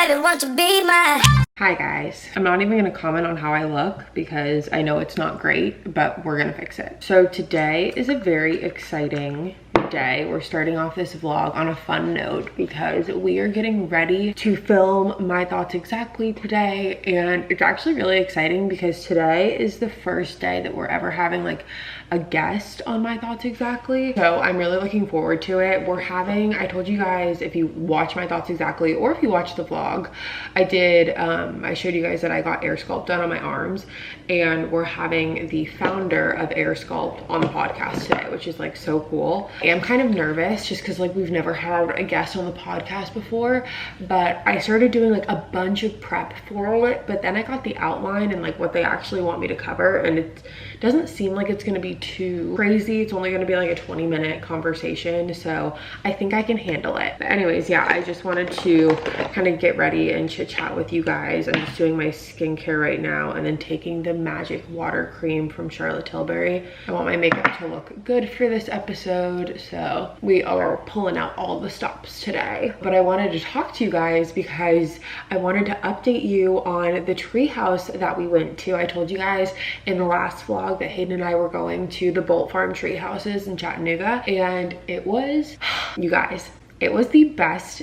baby, won't you be my... Hi guys, I'm not even gonna comment on how I look because I know it's not great, but we're gonna fix it. So today is a very exciting day. We're starting off this vlog on a fun note because we are getting ready to film My Thoughts Exactly today, and it's actually really exciting because today is the first day that we're ever having like a guest on My Thoughts Exactly. So I'm really looking forward to it. We're having, I told you guys, if you watch My Thoughts Exactly or if you watch the vlog, I showed you guys that I got air sculpt done on my arms, and we're having the founder of Air Sculpt on the podcast today, which is like so cool. I'm kind of nervous just because like we've never had a guest on the podcast before, but I started doing like a bunch of prep for it, but then I got the outline and like what they actually want me to cover, and it doesn't seem like it's going to be too crazy. It's only going to be like a 20-minute conversation, so I think I can handle it. But anyways, yeah, I just wanted to kind of get ready and chit chat with you guys. I'm just doing my skincare right now and then taking the Magic Water Cream from Charlotte Tilbury. I want my makeup to look good for this episode, so we are pulling out all the stops today. But I wanted to talk to you guys because I wanted to update you on the treehouse that we went to. I told you guys in the last vlog that Hayden and I were going to the Bolt Farm tree houses in Chattanooga, and it was, you guys, it was the best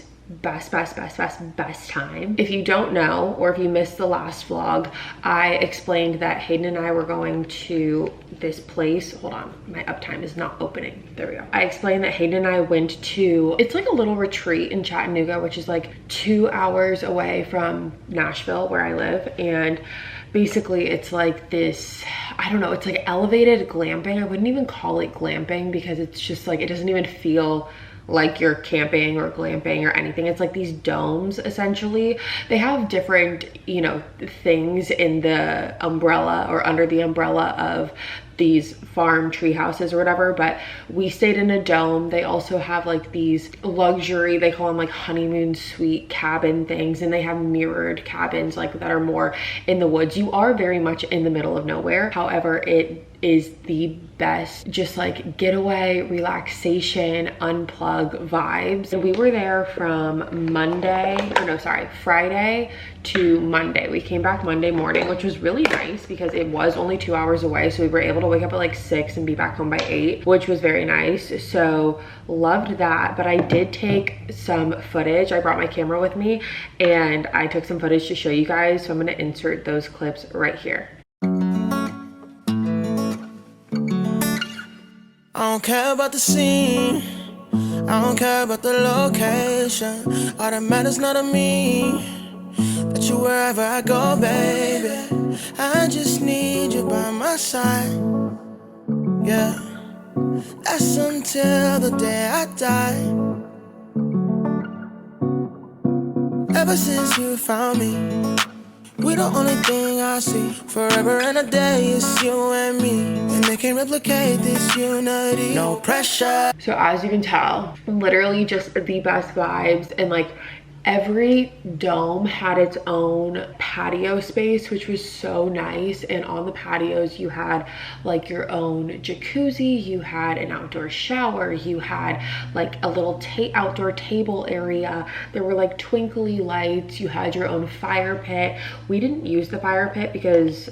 time. If you don't know, or if you missed the last vlog, I explained that Hayden and I were going to this place. Hold on, my uptime is not opening. There we go. I explained that Hayden and I went to, it's like a little retreat in Chattanooga, which is like 2 hours away from Nashville where I live, and basically it's like this, I don't know, it's like elevated glamping. I wouldn't even call it glamping because it's just like, it doesn't even feel like you're camping or glamping or anything. It's like these domes essentially. They have different, you know, things in the umbrella or under the umbrella of these farm tree houses or whatever, but we stayed in a dome. They also have like these luxury, they call them like honeymoon suite cabin things, and they have mirrored cabins like that are more in the woods. You are very much in the middle of nowhere. However, it is the best just like getaway, relaxation, unplug vibes. And we were there from Friday to Monday. We came back Monday morning, which was really nice because it was only 2 hours away, so we were able to wake up at like 6 and be back home by 8, which was very nice. So loved that. But I did take some footage. I brought my camera with me and I took some footage to show you guys, so I'm going to insert those clips right here. I don't care about the scene, I don't care about the location. All that matters not to me, that you wherever I go, baby. I just need you by my side, yeah. That's until the day I die. Ever since you found me, we the only thing I see. Forever and a day is you and me, and they can replicate this unity. No pressure. So as you can tell, literally just the best vibes, and like every dome had its own patio space, which was so nice. And on the patios you had like your own jacuzzi, you had an outdoor shower, you had like a little outdoor table area, there were like twinkly lights, you had your own fire pit. We didn't use the fire pit because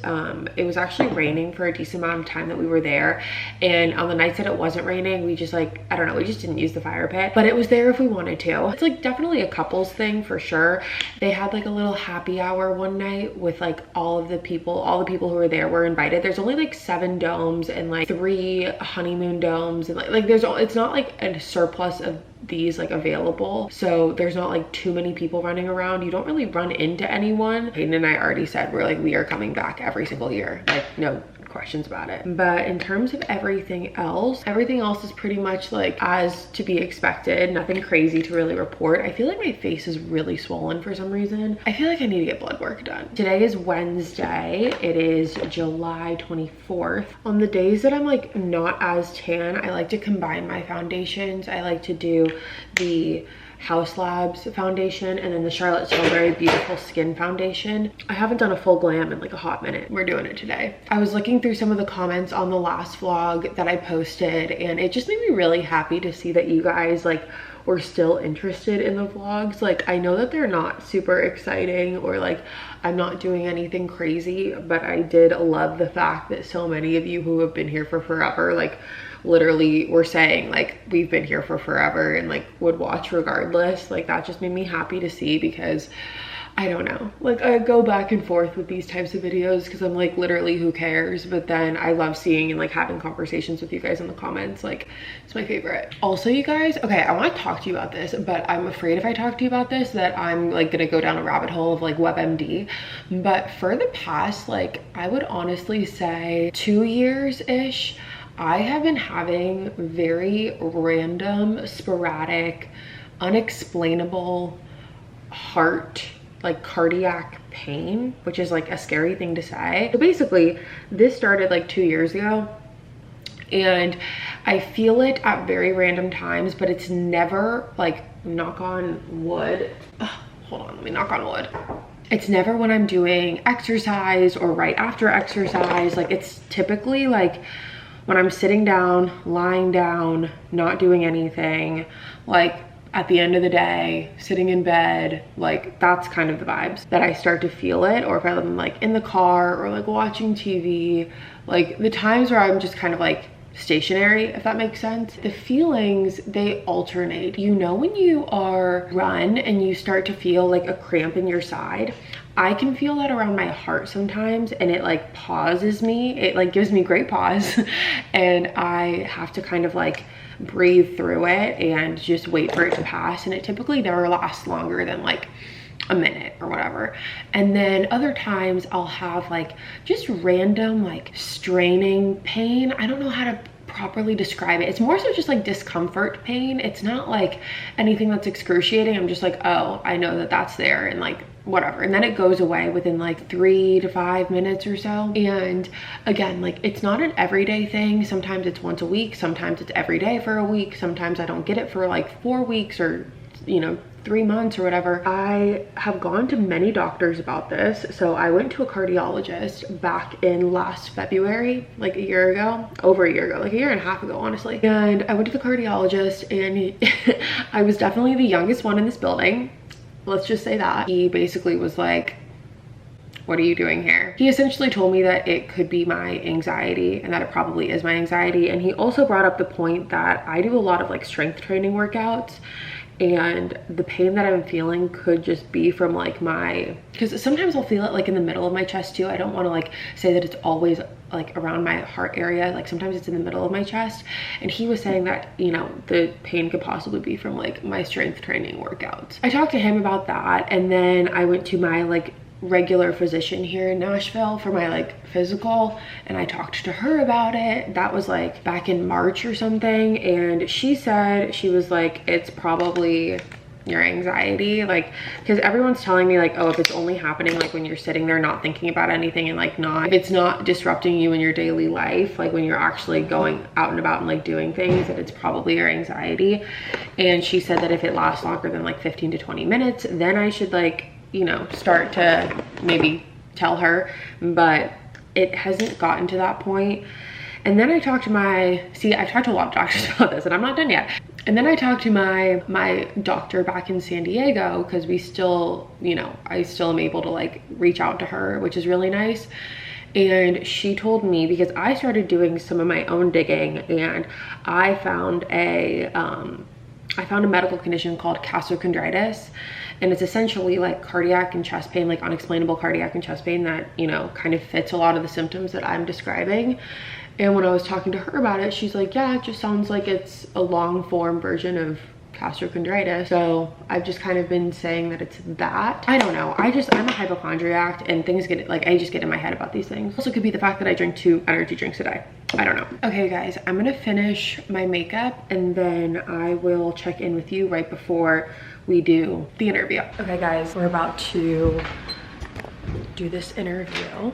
it was actually raining for a decent amount of time that we were there, and on the nights that it wasn't raining, we just like, I don't know, we just didn't use the fire pit, but it was there if we wanted to. It's like definitely a couples thing for sure. They had like a little happy hour one night with like all the people who were there were invited. There's only like 7 domes and like 3 honeymoon domes, and like it's not like a surplus of these like available, so there's not like too many people running around. You don't really run into anyone. Hayden and I already said we are coming back every single year, like no questions about it. But in terms of everything else is pretty much like as to be expected. Nothing crazy to really report. I feel like my face is really swollen for some reason. I feel like I need to get blood work done. Today is Wednesday. It is July 24th. On the days that I'm like not as tan, I like to combine my foundations. I like to do the House Labs foundation and then the Charlotte Tilbury Beautiful Skin foundation. I haven't done a full glam in like a hot minute. We're doing it today. I was looking through some of the comments on the last vlog that I posted, and it just made me really happy to see that you guys like or still interested in the vlogs. Like, I know that they're not super exciting or like I'm not doing anything crazy, but I did love the fact that so many of you who have been here for forever, like literally were saying like we've been here for forever and like would watch regardless. Like that just made me happy to see, because I don't know, like I go back and forth with these types of videos because I'm like, literally who cares? But then I love seeing and like having conversations with you guys in the comments. Like, it's my favorite. Also, you guys, okay, I want to talk to you about this, but I'm afraid if I talk to you about this that I'm like gonna go down a rabbit hole of like WebMD. But for the past, like I would honestly say 2 years-ish, I have been having very random, sporadic, unexplainable heart, like cardiac pain, which is like a scary thing to say. So basically this started like 2 years ago, and I feel it at very random times, but it's never like, knock on wood, hold on, let me knock on wood. It's never when I'm doing exercise or right after exercise. Like it's typically like when I'm sitting down, lying down, not doing anything, like at the end of the day, sitting in bed, like that's kind of the vibes that I start to feel it. Or if I'm like in the car or like watching TV, like the times where I'm just kind of like stationary, if that makes sense. The feelings, they alternate. You know, when you are run and you start to feel like a cramp in your side, I can feel that around my heart sometimes, and it like pauses me. It like gives me great pause and I have to kind of like breathe through it and just wait for it to pass. And it typically never lasts longer than like a minute or whatever. And then other times I'll have like just random like straining pain. I don't know how to properly describe it. It's more so just like discomfort pain. It's not like anything that's excruciating. I'm just like, oh, I know that that's there, and like whatever. And then it goes away within like 3 to 5 minutes or so. And again, like it's not an everyday thing. Sometimes it's once a week, sometimes it's every day for a week, sometimes I don't get it for like 4 weeks or, you know, 3 months or whatever. I have gone to many doctors about this. So I went to a cardiologist back in last February, like a year ago, over a year ago, like a year and a half ago, honestly. And I went to the cardiologist, and I was definitely the youngest one in this building. Let's just say that. He basically was like, what are you doing here? He essentially told me that it could be my anxiety, and that it probably is my anxiety. And he also brought up the point that I do a lot of like strength training workouts, and the pain that I'm feeling could just be from like because sometimes I'll feel it like in the middle of my chest too. I don't want to like say that it's always like around my heart area. Like sometimes it's in the middle of my chest. And he was saying that, you know, the pain could possibly be from like my strength training workouts. I talked to him about that, and then I went to my like regular physician here in Nashville for my like physical, and I talked to her about it. That was like back in March or something, and she said, she was like, it's probably your anxiety, like, because everyone's telling me like, oh, if it's only happening like when you're sitting there not thinking about anything, and like if it's not disrupting you in your daily life, like when you're actually going out and about and like doing things, that it's probably your anxiety. And she said that if it lasts longer than like 15 to 20 minutes, then I should like, you know, start to maybe tell her. But it hasn't gotten to that point. And then I talked to I've talked to a lot of doctors about this, and I'm not done yet. And then I talked to my doctor back in San Diego, because we still, you know, I still am able to like reach out to her, which is really nice. And she told me, because I started doing some of my own digging, and I found a medical condition called gastrochondritis. And it's essentially like cardiac and chest pain, like unexplainable cardiac and chest pain that, you know, kind of fits a lot of the symptoms that I'm describing. And when I was talking to her about it, she's like, yeah, it just sounds like it's a long form version of gastrochondritis. So I've just kind of been saying that it's that. I don't know. I'm a hypochondriac, and things get like, I just get in my head about these things. Also could be the fact that I drink 2 energy drinks a day. I don't know. Okay guys, I'm gonna finish my makeup, and then I will check in with you right before we do the interview. Okay guys, we're about to do this interview.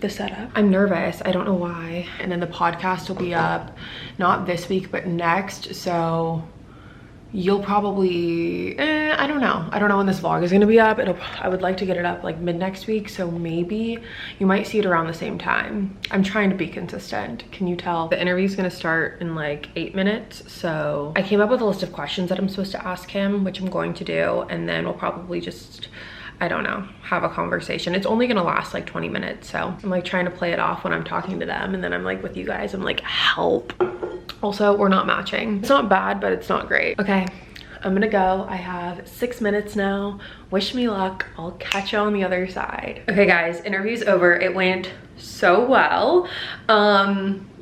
The setup. I'm nervous, I don't know why. And then the podcast will be up, not this week, but next. So you'll probably, I don't know. I don't know when this vlog is gonna be up. I would like to get it up like mid next week, so maybe you might see it around the same time. I'm trying to be consistent. Can you tell? The interview's gonna start in like 8 minutes, so I came up with a list of questions that I'm supposed to ask him, which I'm going to do, and then we'll probably just, I don't know, have a conversation. It's only gonna last like 20 minutes, so I'm like trying to play it off when I'm talking to them, and then I'm like with you guys, I'm like, help. Also, we're not matching. It's not bad, but it's not great. Okay, I'm gonna go. I have 6 minutes now. Wish me luck. I'll catch you on the other side. Okay guys, interview's over. It went so well.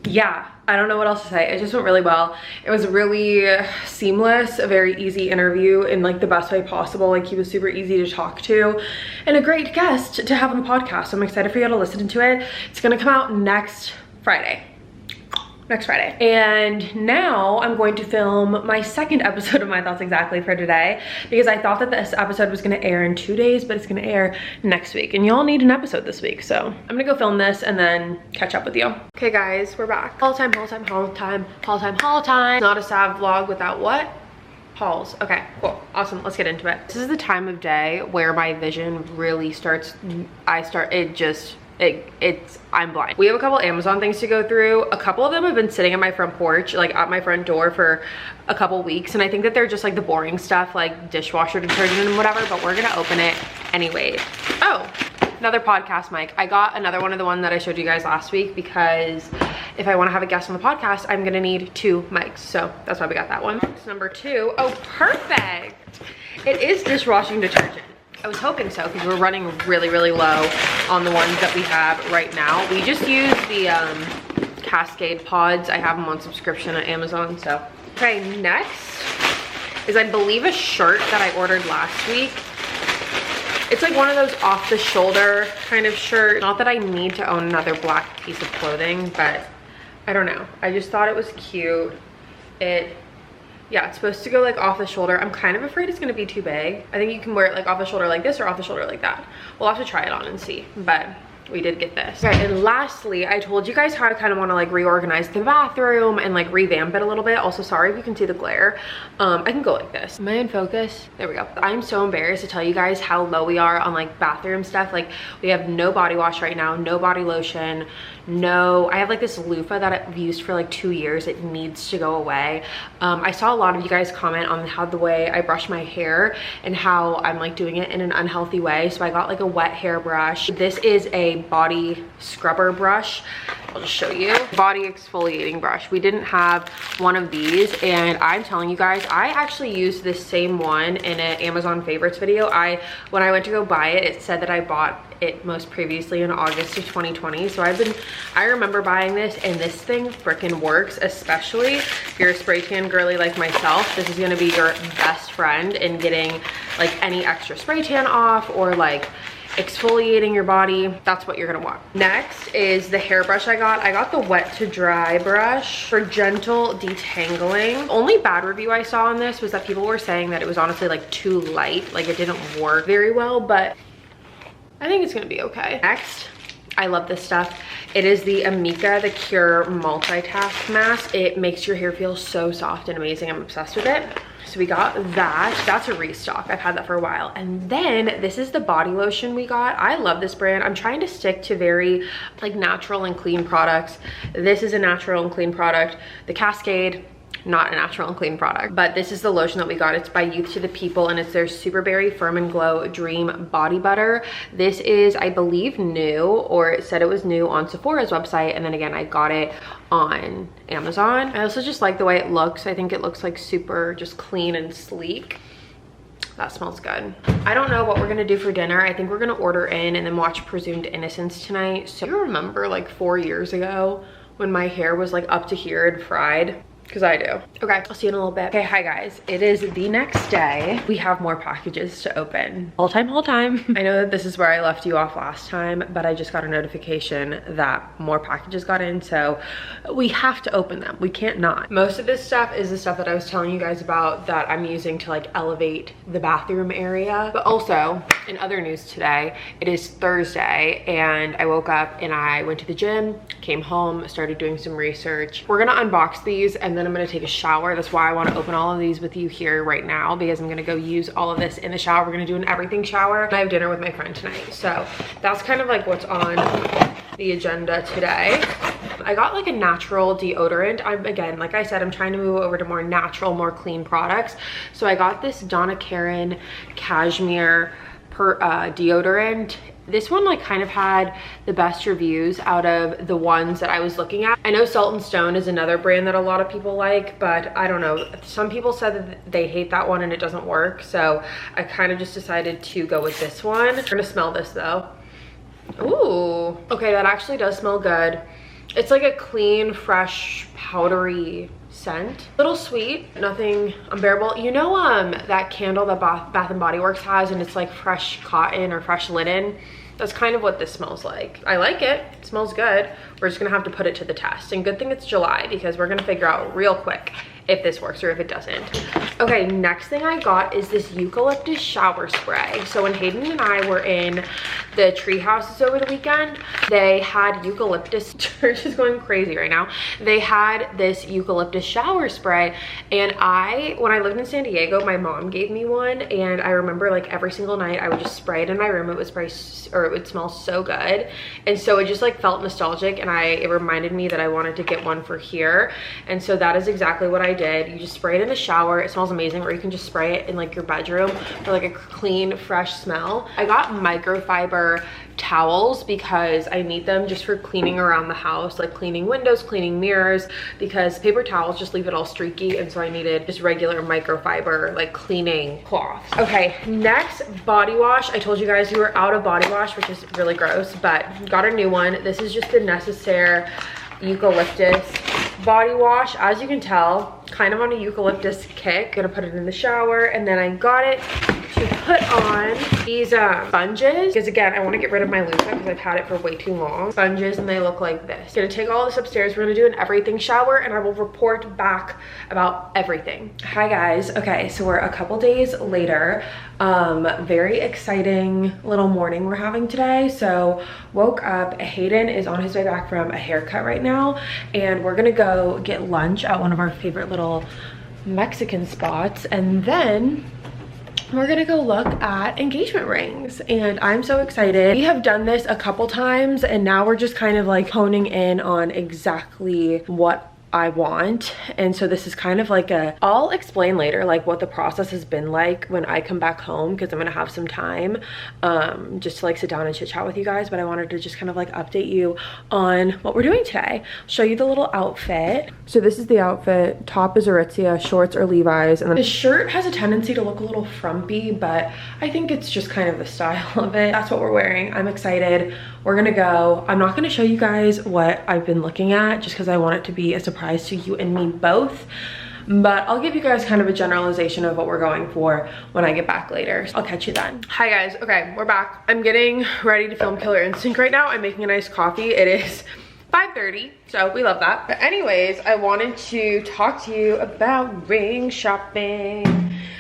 Yeah, I don't know what else to say. It just went really well. It was really seamless, a very easy interview in like the best way possible. Like he was super easy to talk to and a great guest to have on the podcast. So I'm excited for you to listen to it. It's gonna come out next Friday. And now I'm going to film my second episode of My Thoughts Exactly for today, because I thought that this episode was gonna air in 2 days, but it's gonna air next week, and y'all need an episode this week, so I'm gonna go film this and then catch up with you. Okay guys, we're back. Haul time. Not a sad vlog without what? Hauls. Okay, cool, awesome, let's get into it. This is the time of day where my vision really starts, I'm blind. We have a couple Amazon things to go through. A couple of them have been sitting at my front porch, like at my front door for a couple weeks, and I think that they're just like the boring stuff, like dishwasher detergent and whatever, but we're gonna open it anyway. Oh, another podcast mic. I got another one of the one that I showed you guys last week, because if I want to have a guest on the podcast, I'm gonna need 2 mics, so that's why we got that one. Box number 2. Oh, perfect. It is dishwashing detergent. I was hoping so, because we're running really, really low on the ones that we have right now. We just use the Cascade pods. I have them on subscription at Amazon, so. Okay, next is, I believe, a shirt that I ordered last week. It's like one of those off the shoulder kind of shirt. Not that I need to own another black piece of clothing, but I don't know. I just thought it was cute. Yeah, it's supposed to go like off the shoulder. I'm kind of afraid it's gonna be too big. I think you can wear it like off the shoulder like this or off the shoulder like that. We'll have to try it on and see, but we did get this. Okay, and lastly, I told you guys how I kind of want to like reorganize the bathroom and like revamp it a little bit. Also, sorry if you can see the glare. I can go like this. Am I in focus? There we go. I'm so embarrassed to tell you guys how low we are on like bathroom stuff. Like we have no body wash right now, no body lotion, no, I have like this loofah that I've used for like 2 years. It needs to go away. I saw a lot of you guys comment on how the way I brush my hair and how I'm like doing it in an unhealthy way. So I got like a wet hair brush. This is a body scrubber brush. I'll just show you. Body exfoliating brush. We didn't have one of these, and I'm telling you guys, I actually used this same one in an Amazon favorites video. When I went to go buy it, it said that I bought it most previously in August of 2020. So I remember buying this, and this thing freaking works, especially if you're a spray tan girly like myself. This is gonna be your best friend in getting like any extra spray tan off, or like exfoliating your body. That's what you're gonna want. Next is the hairbrush I got. I got the wet to dry brush for gentle detangling. Only bad review I saw on this was that people were saying that it was honestly like too light, like it didn't work very well, but I think it's gonna be okay. Next, I love this stuff. It is the Amika The Cure Multitask Mask. It makes your hair feel so soft and amazing. I'm obsessed with it. So we got that. That's a restock. I've had that for a while. And then this is the body lotion we got. I love this brand. I'm trying to stick to very like natural and clean products. This is a natural and clean product. The Cascade, not a natural and clean product, but this is the lotion that we got. It's by Youth to the People, and it's their Super Berry Firm and Glow Dream Body Butter. This is, I believe, new, or it said it was new on Sephora's website, and then again I got it on Amazon. I also just like the way it looks. I think it looks like super just clean and sleek. That smells good. I don't know what we're gonna do for dinner. I think we're gonna order in and then watch Presumed Innocence tonight. So you remember like 4 years ago when my hair was like up to here and fried? Because I do. Okay, I'll see you in a little bit. Okay, hi guys. It is the next day. We have more packages to open. Haul time. I know that this is where I left you off last time, but I just got a notification that more packages got in, so we have to open them. We can't not. Most of this stuff is the stuff that I was telling you guys about that I'm using to like elevate the bathroom area. But also, In other news today, it is Thursday and I woke up and I went to the gym, came home, started doing some research. We're gonna unbox these and then I'm gonna take a shower. That's why I wanna open all of these with you here right now, because I'm gonna go use all of this in the shower. We're gonna do an everything shower. And I have dinner with my friend tonight. So that's kind of like what's on the agenda today. I got like a natural deodorant. Again, like I said, I'm trying to move over to more natural, more clean products. So I got this Donna Karan cashmere deodorant. This one like kind of had the best reviews out of the ones that I was looking at. I know Salt and Stone is another brand that a lot of people like, but I don't know. Some people said that they hate that one and it doesn't work. So I kind of just decided to go with this one. We're gonna smell this though. Ooh, okay, that actually does smell good. It's like a clean, fresh, powdery scent. A little sweet, nothing unbearable. You know that candle that Bath and Body Works has, and it's like fresh cotton or fresh linen? That's kind of what this smells like. I like it. It smells good. We're just gonna have to put it to the test. And good thing it's July, because we're gonna figure out real quick if this works or if it doesn't. Okay, next thing I got is this eucalyptus shower spray. So when Hayden and I were in the treehouses over the weekend, they had eucalyptus, church is going crazy right now. They had this eucalyptus shower spray, and when I lived in San Diego, my mom gave me one, and I remember like every single night I would just spray it in my room. It would smell so good. And so it just like felt nostalgic, and it reminded me that I wanted to get one for here. And so that is exactly what I did. You just spray it in the shower. It smells amazing. Or you can just spray it in like your bedroom for like a clean, fresh smell. I got microfiber towels because I need them just for cleaning around the house, like cleaning windows, cleaning mirrors, because paper towels just leave it all streaky, and so I needed just regular microfiber like cleaning cloths. Okay, next, body wash. I told you guys we were out of body wash, which is really gross, but got a new one. This is just the Necessaire eucalyptus body wash. As you can tell, kind of on a eucalyptus kick. Gonna put it in the shower, and then I got it to put on these sponges, because again, I want to get rid of my loofah because I've had it for way too long. Sponges, and they look like this. Gonna take all this upstairs. We're gonna do an everything shower, and I will report back about everything. Hi guys. Okay, so we're a couple days later. Very exciting little morning we're having today. So woke up, Hayden is on his way back from a haircut right now, and we're gonna go get lunch at one of our favorite little Mexican spots, and then we're gonna go look at engagement rings, and I'm so excited. We have done this a couple times, and now we're just kind of like honing in on exactly what I want. And so this is kind of like I'll explain later like what the process has been like when I come back home, because I'm gonna have some time just to like sit down and chit chat with you guys. But I wanted to just kind of like update you on what we're doing today. Show you the little outfit. So this is the outfit. Top is Aritzia, shorts are Levi's, and then the shirt has a tendency to look a little frumpy, but I think it's just kind of the style of it. That's what we're wearing. I'm excited. We're gonna go. I'm not gonna show you guys what I've been looking at just because I want it to be a surprise to you and me both, but I'll give you guys kind of a generalization of what we're going for when I get back later. I'll catch you then. Hi guys. Okay, we're back. I'm getting ready to film Killer Instinct right now. I'm making a nice coffee. It is 5:30, so we love that. But anyways, I wanted to talk to you about ring shopping,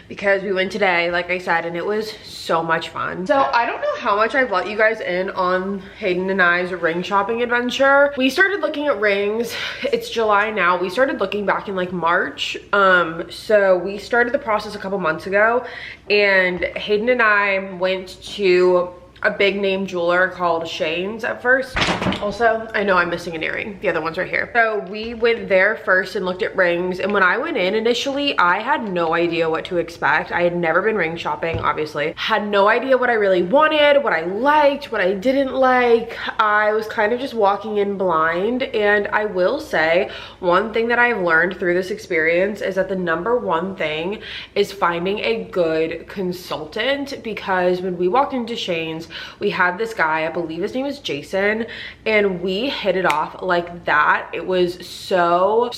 because we went today, like I said, and it was so much fun. So I don't know how much I've let you guys in on Hayden and I's ring shopping adventure. We started looking at rings. It's July now. We started looking back in like March. So we started the process a couple months ago, and Hayden and I went to a big name jeweler called Shane's at first. Also, I know I'm missing an earring. The other one's right here. So we went there first and looked at rings. And when I went in initially, I had no idea what to expect. I had never been ring shopping, obviously. Had no idea what I really wanted, what I liked, what I didn't like. I was kind of just walking in blind. And I will say, one thing that I've learned through this experience is that the #1 thing is finding a good consultant, because when we walked into Shane's, we had this guy, I believe his name is Jason, and we hit it off like that. It was so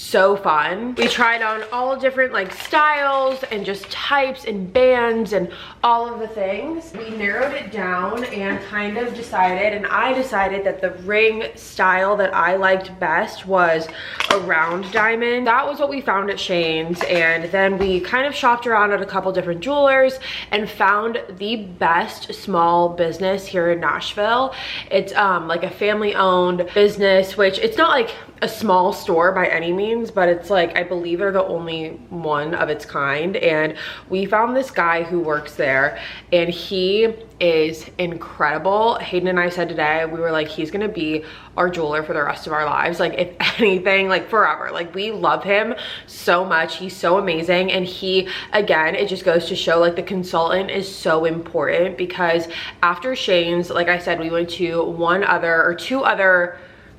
fun. We tried on all different like styles and just types and bands and all of the things. We narrowed it down and kind of decided, and I decided that the ring style that I liked best was a round diamond. That was what we found at Shane's, and then we kind of shopped around at a couple different jewelers and found the best small business here in Nashville. It's like a family-owned business, which it's not like a small store by any means, but it's like, I believe they're the only one of its kind. And we found this guy who works there, and he is incredible. Hayden and I said today, we were like, he's gonna be our jeweler for the rest of our lives. Like, if anything, like forever. Like, we love him so much. He's so amazing. And he, again, it just goes to show like the consultant is so important, because after Shane's, like I said, we went to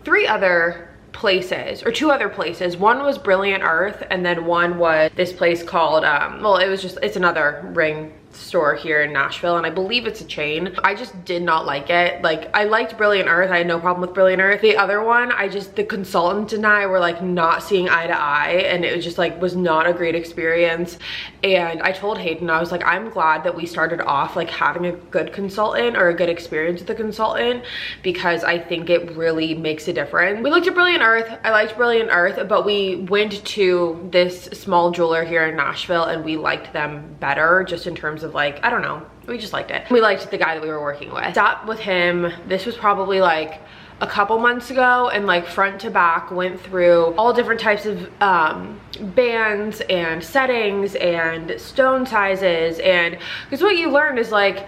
three other places. One was Brilliant Earth, and then one was this place called well, it's another ring store here in Nashville, and I believe it's a chain. I just did not like it. Like, I liked Brilliant Earth. I had no problem with Brilliant Earth. The other one, the consultant and I were like not seeing eye to eye, and it was just like, was not a great experience. And I told Hayden, I was like, I'm glad that we started off like having a good consultant or a good experience with the consultant, because I think it really makes a difference. We looked at Brilliant Earth. I liked Brilliant Earth, but we went to this small jeweler here in Nashville, and we liked them better, just in terms of like, I don't know, we just liked it. We liked the guy that we were working with. Stopped with him, this was probably like a couple months ago, and like front to back went through all different types of bands and settings and stone sizes. And because what you learn is like,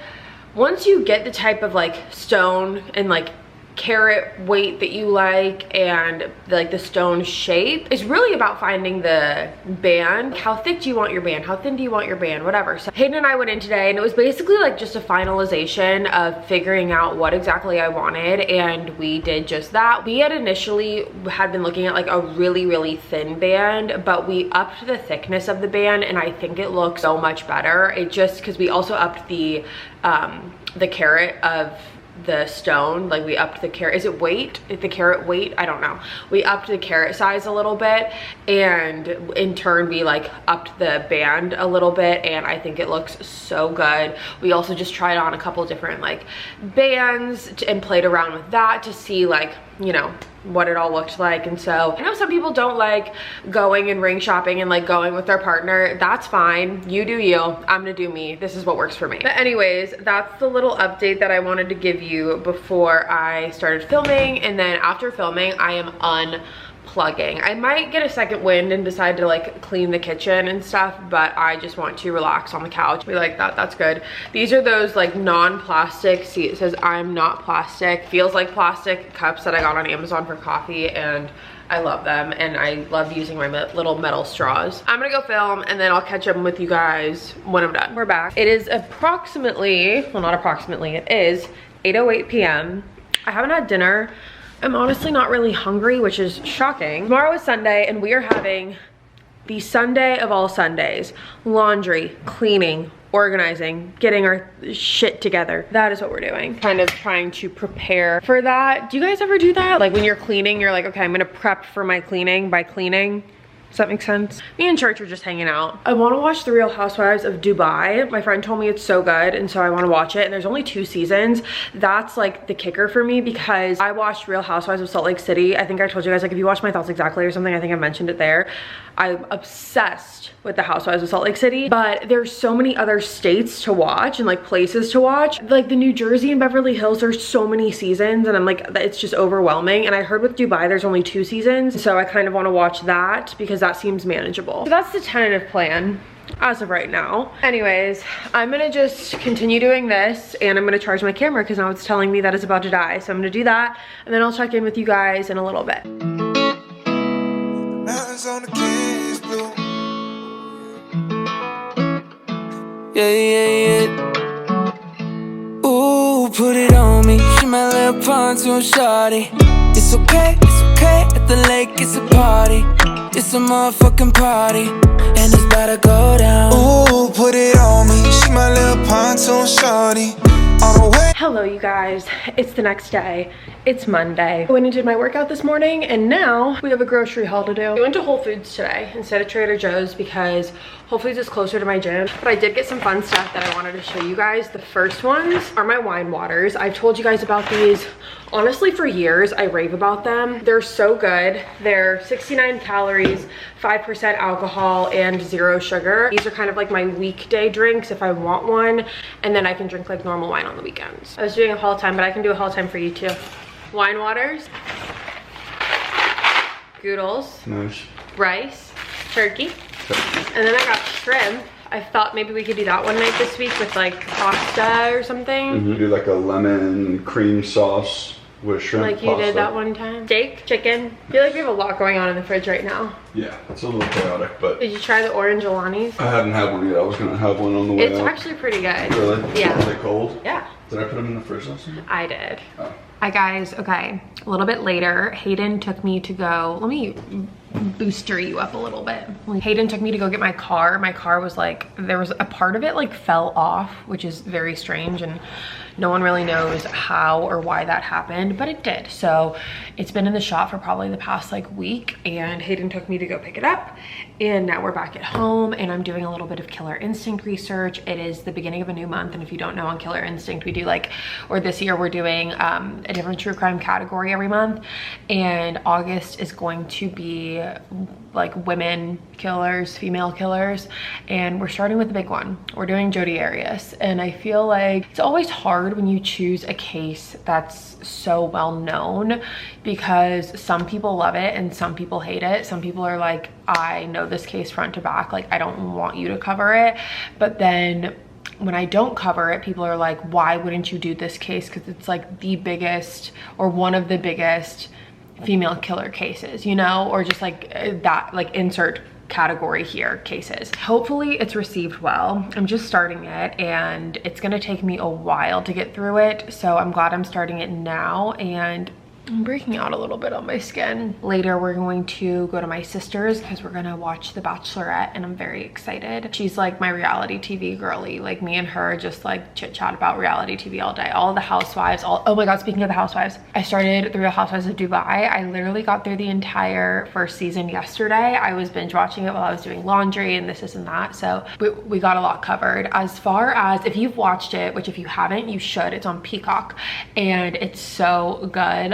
once you get the type of like stone and like carat weight that you like, and like the stone shape, it's really about finding the band. How thick do you want your band? How thin do you want your band? Whatever. So Hayden and I went in today, and it was basically like just a finalization of figuring out what exactly I wanted, and we did just that. We had initially been looking at like a really thin band, but we upped the thickness of the band, and I think it looks so much better. It just, because we also upped the carat of the stone. Like, we upped the carat, is it weight? The carat weight? I don't know. We upped the carat size a little bit, and in turn we like upped the band a little bit, and I think it looks so good. We also just tried on a couple different like bands and played around with that to see like, you know, what it all looked like. And so I know some people don't like going and ring shopping and like going with their partner. That's fine. You do you. I'm gonna do me. This is what works for me. But anyways, that's the little update that I wanted to give you before I started filming. And then after filming, I am unplugging. I might get a second wind and decide to like clean the kitchen and stuff, but I just want to relax on the couch. We like that. That's good. These are those like non-plastic, see it says I'm not plastic, feels like plastic cups that I got on Amazon for coffee, and I love them, and I love using my little metal straws. I'm gonna go film, and then I'll catch up with you guys when I'm done. We're back. It is approximately, well, not approximately, it is 8:08 p.m. I haven't had dinner. I'm honestly not really hungry, which is shocking. Tomorrow is Sunday, and we are having the Sunday of all Sundays. Laundry, cleaning, organizing, getting our shit together. That is what we're doing. Kind of trying to prepare for that. Do you guys ever do that? Like, when you're cleaning, you're like, okay, I'm gonna prep for my cleaning by cleaning. Does that make sense? Me and Church are just hanging out. I want to watch The Real Housewives of Dubai. My friend told me it's so good, and so I want to watch it. And there's only 2 seasons. That's like the kicker for me, because I watched Real Housewives of Salt Lake City. I think I told you guys, like, if you watch My Thoughts Exactly or something, I think I mentioned it there. I'm obsessed with the Housewives of Salt Lake City, but there's so many other states to watch and like places to watch. Like the New Jersey and Beverly Hills, there's so many seasons, and I'm like, it's just overwhelming. And I heard with Dubai, there's only 2 seasons. So I kind of want to watch that because that seems manageable. So that's the tentative plan as of right now. Anyways, I'm gonna just continue doing this, and I'm gonna charge my camera because now it's telling me that it's about to die. So I'm gonna do that, and then I'll check in with you guys in a little bit. Mountains on the keys, blue. Yeah. Ooh, put it on me. She my little pontoon shawty. It's okay at the lake, it's a party. It's a motherfucking party, and it's about to go down. Ooh, put it on me. She my little pontoon shawty. On the way. Hello you guys, it's the next day. It's Monday. I went and did my workout this morning and now we have a grocery haul to do. I went to Whole Foods today instead of Trader Joe's because Whole Foods is closer to my gym, but I did get some fun stuff that I wanted to show you guys. The first ones are my wine waters. I've told you guys about these honestly for years. I rave about them. They're so good. They're 69 calories, 5% alcohol, and 0 sugar. These are kind of like my weekday drinks if I want one, and then I can drink like normal wine on the weekends. I was doing a haul time, but I can do a haul time for you too. Wine waters, Goodles, nice. Rice, turkey, and then I got shrimp. I thought maybe we could do that one night this week with like pasta or something. Do like a lemon cream sauce with shrimp like you pasta. did that one time. Steak, chicken. I feel like we have a lot going on in the fridge right now. Yeah, it's a little chaotic, but Did you try the orange Alanis? I hadn't had one yet. I was gonna have one on the way It's out. actually pretty good. Really? Yeah. Are they cold? Yeah. Did I put them in the fridge last night? I did. Oh. Hi guys, okay, a little bit later, Hayden took me to go, let me booster you up a little bit. Hayden took me to go get my car. My car was like, there was a part of it like fell off, which is very strange, and no one really knows how or why that happened, but it did. So it's been in the shop for probably the past like week, and Hayden took me to go pick it up, and now we're back at home and I'm doing a little bit of Killer Instinct research. It is the beginning of a new month, and if you don't know, on Killer Instinct we do like, or this year we're doing a different true crime category every month, and August is going to be like women killers, female killers, and we're starting with the big one. We're doing Jodi Arias, and I feel like it's always hard when you choose a case that's so well known, because some people love it and some people hate it. Some people are like, I know this case front to back, like I don't want you to cover it. But then when I don't cover it, people are like, why wouldn't you do this case? Because it's like the biggest or one of the biggest female killer cases, you know, or just like that, like insert category here cases. Hopefully it's received well. I'm just starting it and it's gonna take me a while to get through it, so I'm glad I'm starting it now, and I'm breaking out a little bit on my skin. Later we're going to go to my sister's because we're gonna watch The Bachelorette, and I'm very excited. She's like my reality TV girly. Like me and her just like chit chat about reality TV all day. All the housewives, oh my god, speaking of the housewives, I started The Real Housewives of Dubai. I literally got through the entire first season yesterday. I was binge watching it while I was doing laundry and this and that, so we got a lot covered. As far as if you've watched it, which if you haven't, you should, it's on Peacock and it's so good.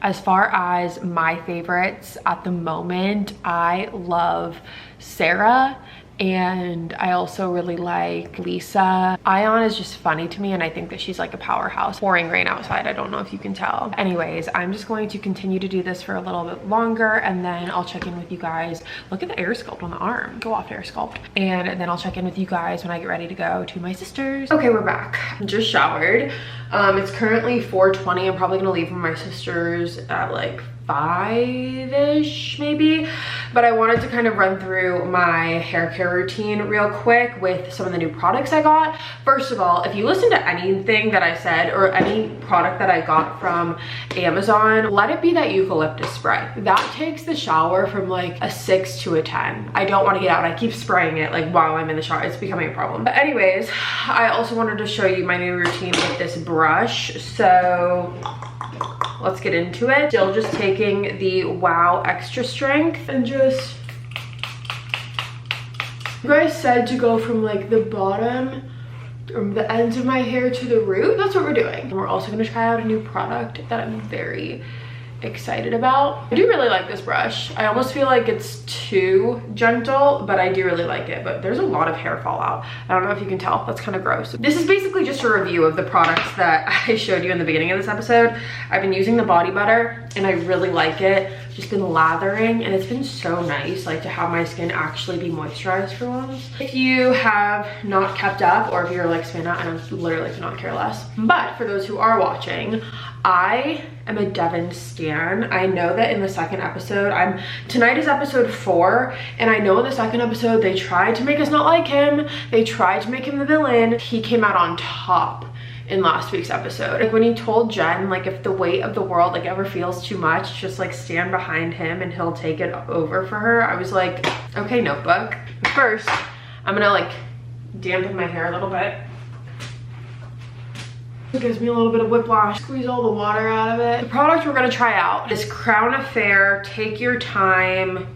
As far as my favorites at the moment, I love Sarah, and I also really like Lisa. Ion is just funny to me, and I think that she's like a powerhouse. Pouring rain outside, I don't know if you can tell. Anyways, I'm just going to continue to do this for a little bit longer, and then I'll check in with you guys. Look at the air sculpt on the arm. Go off air sculpt. And then I'll check in with you guys when I get ready to go to my sister's. Okay, we're back. Just showered. It's currently 4:20. I'm probably gonna leave from my sister's at like 5-ish maybe, but I wanted to kind of run through my hair care routine real quick with some of the new products I got. First of all, if you listen to anything that I said or any product that I got from Amazon, let it be that eucalyptus spray. That takes the shower from like a 6 to a 10. I don't want to get out. I keep spraying it like while I'm in the shower. It's becoming a problem. But anyways, I also wanted to show you my new routine with this brush. So let's get into it. Still just taking the Wow Extra Strength and just, you guys said to go from like the bottom, from the ends of my hair to the root. That's what we're doing. And we're also gonna try out a new product that I'm very excited about. I do really like this brush. I almost feel like it's too gentle, but I do really like it. But there's a lot of hair fallout. I don't know if you can tell. That's kind of gross. This is basically just a review of the products that I showed you in the beginning of this episode. I've been using the body butter and I really like it. Just been lathering, and it's been so nice like to have my skin actually be moisturized for once. If you have not kept up, or if you're like Savannah, I literally could not care less. But for those who are watching, I am a Devin stan. I know that in the second episode, tonight is episode 4, and I know in the second episode they tried to make us not like him. They tried to make him the villain. He came out on top in last week's episode. Like when he told Jen, like if the weight of the world like ever feels too much, just like stand behind him and he'll take it over for her. I was like, okay, Notebook. But first, I'm gonna like dampen my hair a little bit. It gives me a little bit of whiplash. Squeeze all the water out of it. The product we're gonna try out is Crown Affair Take Your Time,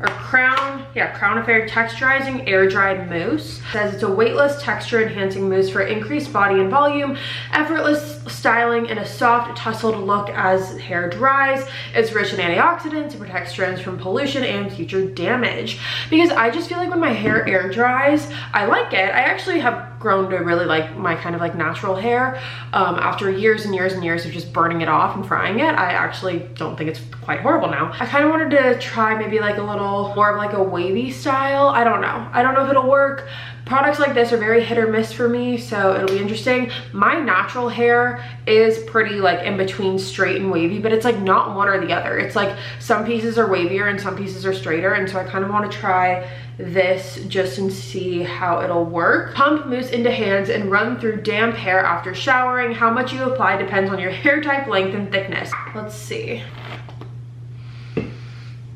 or Crown Affair Texturizing Air Dried Mousse. It says it's a weightless, texture enhancing mousse for increased body and volume, effortless styling, and a soft tussled look as hair dries. It's rich in antioxidants to protect strands from pollution and future damage. Because I just feel like when my hair air dries, I like it. I actually have grown to really like my kind of like natural hair. After years and years and years of just burning it off and frying it, I actually don't think it's quite horrible now. I kind of wanted to try maybe like a little more of like a wavy style. I don't know if it'll work. Products like this are very hit or miss for me, so it'll be interesting. My natural hair is pretty like in between straight and wavy, but it's like not one or the other. It's like some pieces are wavier and some pieces are straighter, and so I kind of want to try this just and see how it'll work. Pump mousse into hands and run through damp hair after showering. How much you apply depends on your hair type, length, and thickness. Let's see.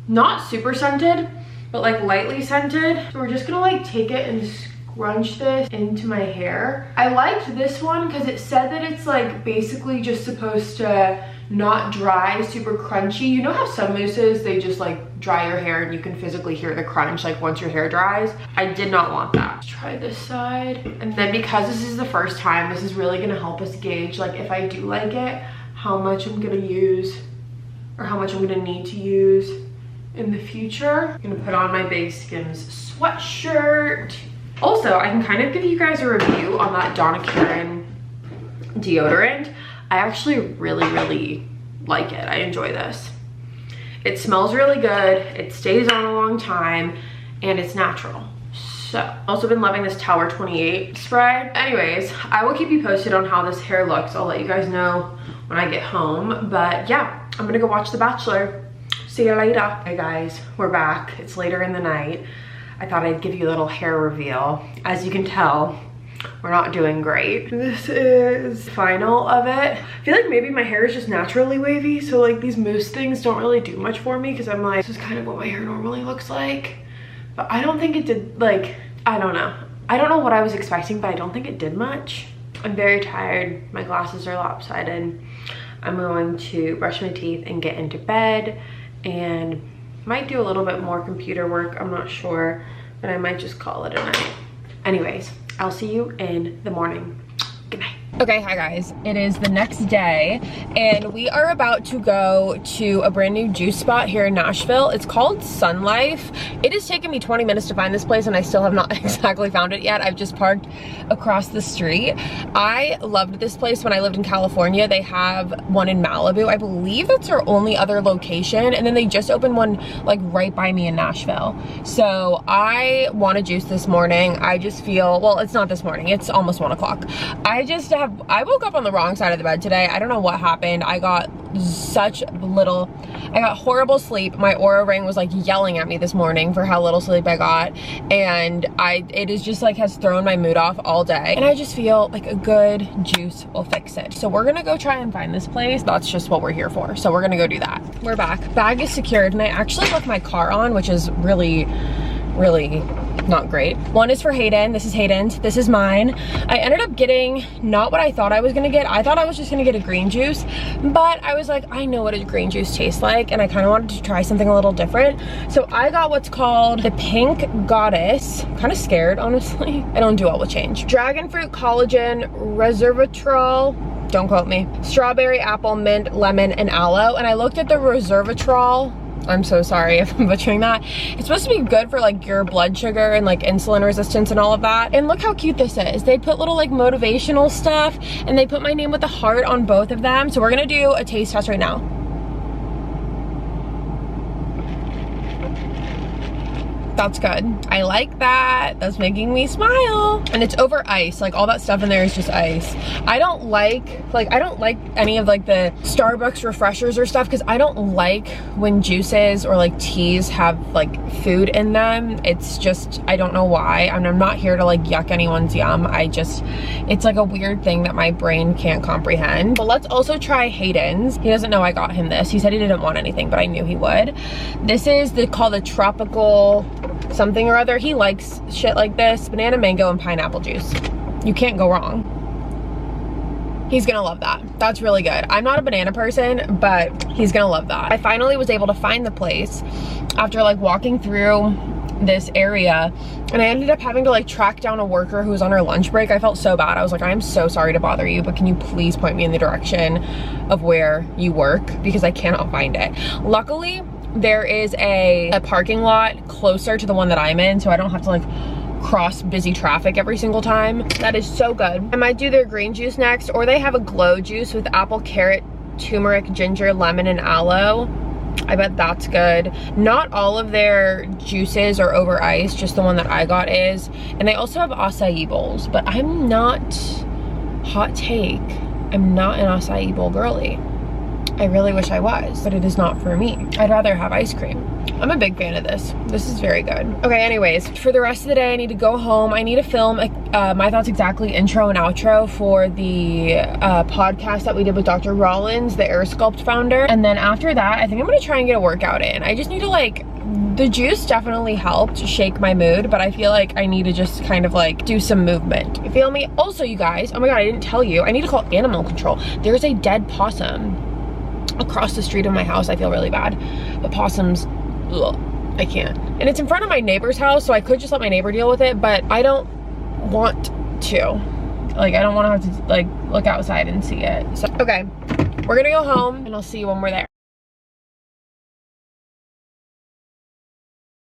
Not super scented, but like lightly scented. So we're just gonna like take it and scrunch this into my hair. I liked this one because it said that it's like basically just supposed to not dry, super crunchy. You know how some mousses, they just like dry your hair and you can physically hear the crunch like once your hair dries? I did not want that. Let's try this side. And then because this is the first time, this is really gonna help us gauge like if I do like it, how much I'm gonna use or how much I'm gonna need to use in the future. I'm gonna put on my Big Skims sweatshirt. Also, I can kind of give you guys a review on that Donna Karan deodorant. I actually really like it. I enjoy this. It smells really good, it stays on a long time, and it's natural. So, also been loving this Tower 28 spray. Anyways, I will keep you posted on how this hair looks. I'll let you guys know when I get home. But yeah, I'm gonna go watch The Bachelor. See you later. Hey guys, we're back. It's later in the night. I thought I'd give you a little hair reveal. As you can tell, we're not doing great. This is the final of it. I feel like maybe my hair is just naturally wavy, so like these mousse things don't really do much for me because I'm like, this is kind of what my hair normally looks like. But I don't think it did, like, I don't know. I don't know what I was expecting, but I don't think it did much. I'm very tired. My glasses are lopsided. I'm going to brush my teeth and get into bed, and might do a little bit more computer work, I'm not sure, but I might just call it a night. Anyways, I'll see you in the morning. Good night. Okay, hi guys. It is the next day and we are about to go to a brand new juice spot here in Nashville. It's called Sun Life. It has taken me 20 minutes to find this place and I still have not exactly found it yet. I've just parked across the street. I loved this place when I lived in California. They have one in Malibu. I believe that's their only other location, and then they just opened one like right by me in Nashville. So I want a juice this morning. I just feel, well, it's not this morning, it's almost 1 o'clock. I woke up on the wrong side of the bed today. I don't know what happened. I got horrible sleep. My Oura ring was like yelling at me this morning for how little sleep I got, and it is just like has thrown my mood off all day, and I just feel like a good juice will fix it. So we're gonna go try and find this place. That's just what we're here for, so we're gonna go do that. We're back. Bag is secured, and I actually left my car on, which is really not great. One is for Hayden. This is Hayden's. This is mine. I ended up getting not what I thought I was gonna get. I thought I was just gonna get a green juice, but I was like, I know what a green juice tastes like, and I kind of wanted to try something a little different. So I got what's called the Pink Goddess. I'm kind of scared, honestly. I don't do well with change. Dragon fruit, collagen, resveratrol, don't quote me, strawberry, apple, mint, lemon, and aloe. And I looked at the resveratrol. I'm so sorry if I'm butchering that. It's supposed to be good for like your blood sugar and like insulin resistance and all of that. And look how cute this is. They put little like motivational stuff, and they put my name with a heart on both of them. So we're gonna do a taste test right now. That's good. I like that. That's making me smile. And it's over ice. Like all that stuff in there is just ice. I don't like any of like the Starbucks refreshers or stuff, because I don't like when juices or like teas have like food in them. It's just, I don't know why. I mean, I'm not here to like yuck anyone's yum. It's like a weird thing that my brain can't comprehend. But let's also try Hayden's. He doesn't know I got him this. He said he didn't want anything, but I knew he would. This is called the tropical something or other. He likes shit like this. Banana, mango, and pineapple juice. You can't go wrong. He's gonna love that. That's really good. I'm not a banana person, but he's gonna love that. I finally was able to find the place after like walking through this area, and I ended up having to like track down a worker who was on her lunch break. I felt so bad. I was like, I am so sorry to bother you, but can you please point me in the direction of where you work, because I cannot find it. Luckily, there is a parking lot closer to the one that I'm in, so I don't have to like cross busy traffic every single time. That is so good. I might do their green juice next, or they have a glow juice with apple, carrot, turmeric, ginger, lemon, and aloe. I bet that's good. Not all of their juices are over ice, just the one that I got is. And they also have acai bowls, but I'm not, hot take, I'm not an acai bowl girly. I really wish I was, but it is not for me. I'd rather have ice cream. I'm a big fan of this. This is very good. Okay, anyways, for the rest of the day, I need to go home. I need to film My Thoughts Exactly intro and outro for the podcast that we did with Dr. Rollins, the Air Sculpt founder. And then after that, I think I'm gonna try and get a workout in. I just need to like, the juice definitely helped shake my mood, but I feel like I need to just kind of like do some movement. You feel me? Also, you guys, oh my God, I didn't tell you, I need to call animal control. There's a dead possum across the street of my house. I feel really bad, but possums, ugh, I can't. And it's in front of my neighbor's house, so I could just let my neighbor deal with it, but I don't want to. Like, I don't want to have to like look outside and see it. So, okay, we're gonna go home and I'll see you when we're there.